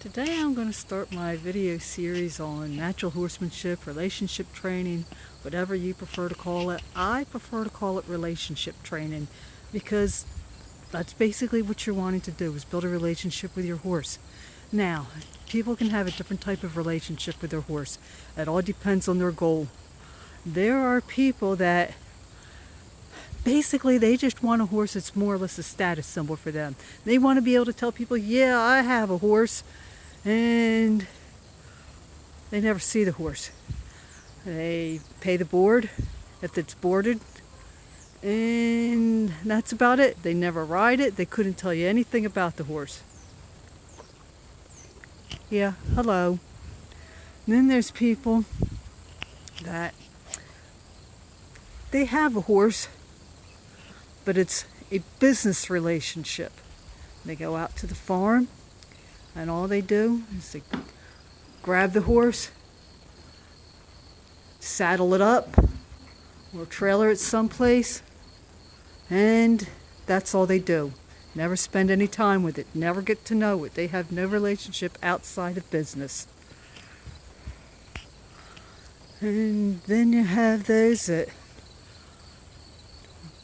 Today I'm going to start my video series on natural horsemanship, relationship training, whatever you prefer to call it. I prefer to call it relationship training because that's basically what you're wanting to do, is build a relationship with your horse. Now, people can have a different type of relationship with their horse. It all depends on their goal. There are people that basically they just want a horse that's more or less a status symbol for them. They want to be able to tell people, yeah, I have a horse, and they never see the horse. They pay the board if it's boarded, and that's about it. They never ride it. They couldn't tell you anything about the horse. Yeah, hello. And then there's people that they have a horse, but it's a business relationship. They go out to the farm, and all they do is they grab the horse, saddle it up, or trailer it someplace, and that's all they do. Never spend any time with it, never get to know it. They have no relationship outside of business. And then you have those that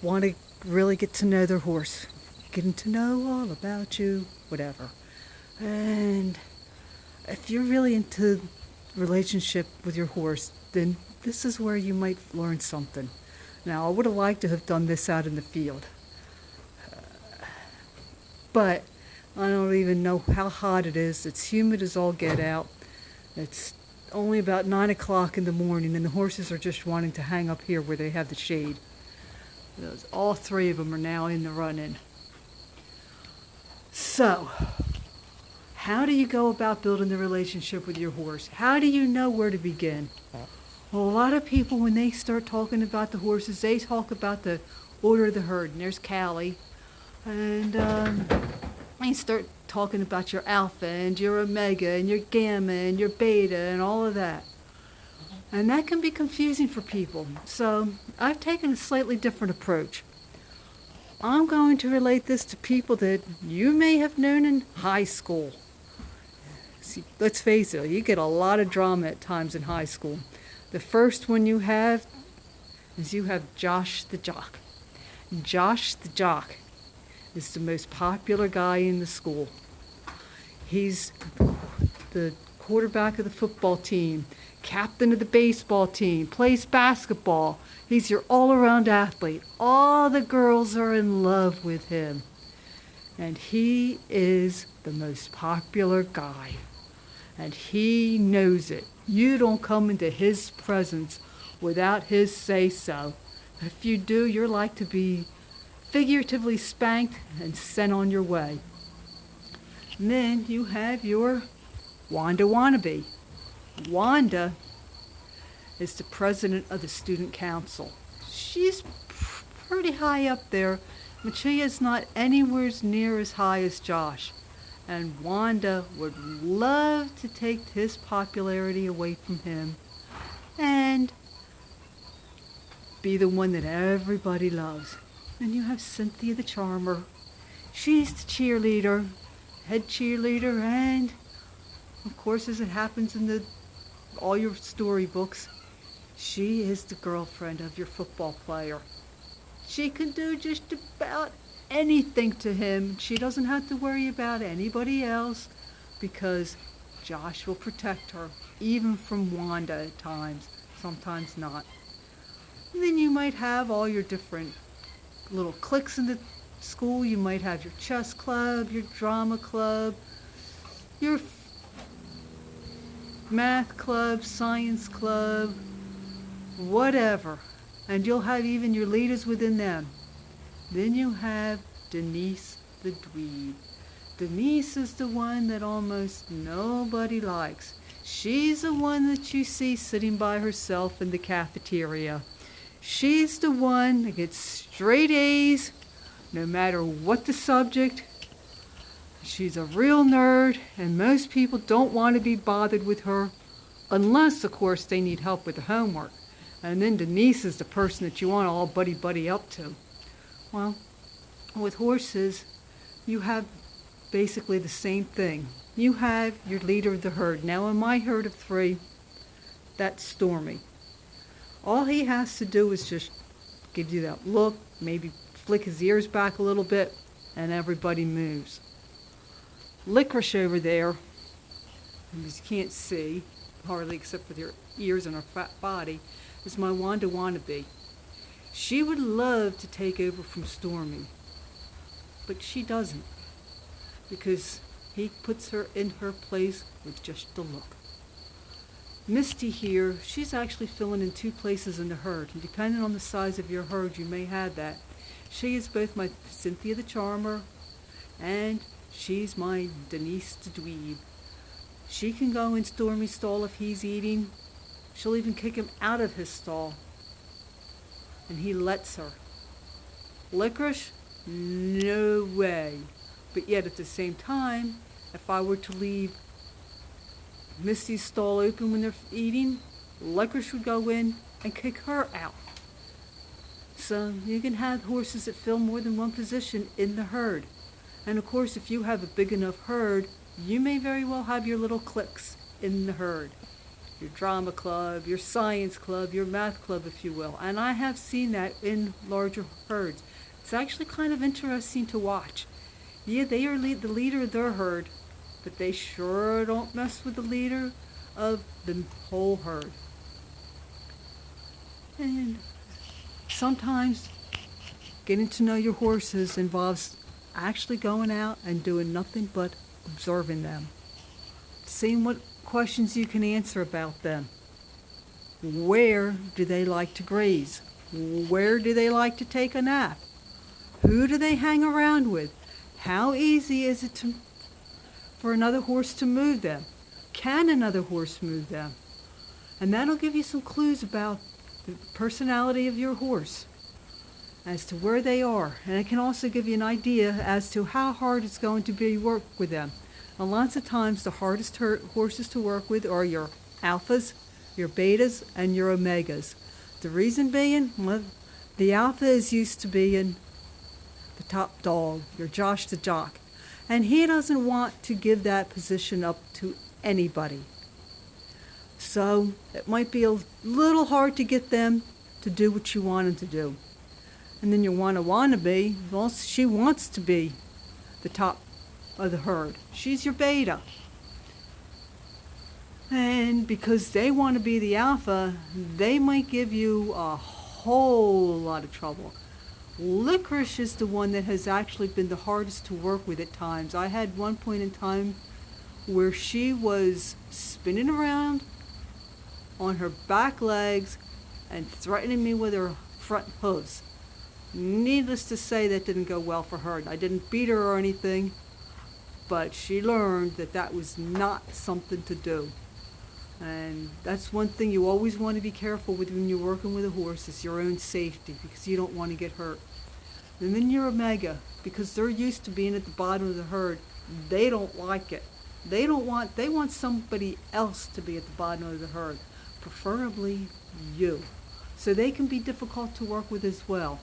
want to really get to know their horse, getting to know all about you, whatever. And if you're really into relationship with your horse, then this is where you might learn something. Now, I would have liked to have done this out in the field, but I don't even know how hot it is. It's humid as all get out. It's only about 9 o'clock in the morning, and the horses are just wanting to hang up here where they have the shade. All three of them are now in the run-in. So, how do you go about building the relationship with your horse? How do you know where to begin? Well, a lot of people, when they start talking about the horses, they talk about the order of the herd. And there's Callie. And they start talking about your alpha and your omega and your gamma and your beta and all of that. And that can be confusing for people. So I've taken a slightly different approach. I'm going to relate this to people that you may have known in high school. See, let's face it, you get a lot of drama at times in high school. The first one you have is you have Josh the Jock. Josh the Jock is the most popular guy in the school. He's the quarterback of the football team, captain of the baseball team, plays basketball. He's your all-around athlete. All the girls are in love with him. And he is the most popular guy. And he knows it. You don't come into his presence without his say-so. If you do, you're like to be figuratively spanked and sent on your way. And then you have your Wanda wannabe. Wanda is the president of the student council. She's pretty high up there, but she is not anywhere near as high as Josh. And Wanda would love to take his popularity away from him and be the one that everybody loves. And you have Cynthia the Charmer. She's the cheerleader, head cheerleader, and of course, as it happens in all your storybooks, she is the girlfriend of your football player. She can do just about anything to him. She doesn't have to worry about anybody else because Josh will protect her, even from Wanda at times, sometimes not. And then you might have all your different little cliques in the school. You might have your chess club, your drama club, your math club, science club, whatever. And you'll have even your leaders within them. Then you have Denise the dweeb. Denise is the one that almost nobody likes. She's the one that you see sitting by herself in the cafeteria. She's the one that gets straight A's no matter what the subject. She's a real nerd, and most people don't want to be bothered with her unless, of course, they need help with the homework. And then Denise is the person that you want to all buddy up to. Well, with horses, you have basically the same thing. You have your leader of the herd. Now in my herd of 3, that's Stormy. All he has to do is just give you that look, maybe flick his ears back a little bit, and everybody moves. Licorice over there, you can't see, hardly except for their ears and her fat body, is my Wanda wannabe. She would love to take over from Stormy, but she doesn't, because he puts her in her place with just the look. Misty here, she's actually filling in 2 places in the herd, and depending on the size of your herd, you may have that. She is both my Cynthia the Charmer, and she's my Denise the Dweeb. She can go in Stormy's stall if he's eating. She'll even kick him out of his stall, and he lets her. Licorice? No way. But yet at the same time, if I were to leave Misty's stall open when they're eating, Licorice would go in and kick her out. So you can have horses that fill more than one position in the herd. And of course, if you have a big enough herd, you may very well have your little cliques in the herd. Your drama club, your science club, your math club, if you will. And I have seen that in larger herds. It's actually kind of interesting to watch. Yeah, they are the leader of their herd, but they sure don't mess with the leader of the whole herd. And sometimes getting to know your horses involves actually going out and doing nothing but observing them, seeing what questions you can answer about them. Where do they like to graze? Where do they like to take a nap? Who do they hang around with? How easy is it for another horse to move them? Can another horse move them? And that'll give you some clues about the personality of your horse as to where they are. And it can also give you an idea as to how hard it's going to be to work with them. And lots of times the hardest horses to work with are your alphas, your betas, and your omegas. The reason being, well, the alpha is used to being the top dog, your Josh the jock. And he doesn't want to give that position up to anybody. So it might be a little hard to get them to do what you want them to do. And then your wannabe, well, she wants to be the top of the herd. She's your beta. And because they want to be the alpha, they might give you a whole lot of trouble. Licorice is the one that has actually been the hardest to work with at times. I had one point in time where she was spinning around on her back legs and threatening me with her front hooves. Needless to say, that didn't go well for her. I didn't beat her or anything, but she learned that that was not something to do. And that's one thing you always want to be careful with when you're working with a horse, is your own safety, because you don't want to get hurt. And then your omega, because they're used to being at the bottom of the herd, they don't like it. They want somebody else to be at the bottom of the herd, preferably you. So they can be difficult to work with as well.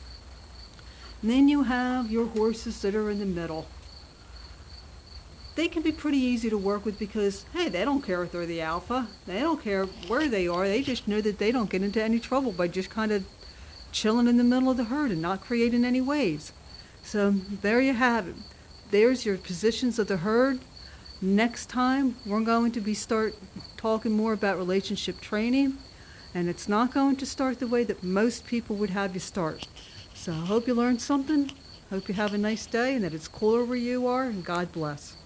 And then you have your horses that are in the middle. They can be pretty easy to work with because, hey, they don't care if they're the alpha. They don't care where they are. They just know that they don't get into any trouble by just kind of chilling in the middle of the herd and not creating any waves. So there you have it. There's your positions of the herd. Next time, we're going to start talking more about relationship training, and it's not going to start the way that most people would have you start. So I hope you learned something. Hope you have a nice day and that it's cooler where you are, and God bless.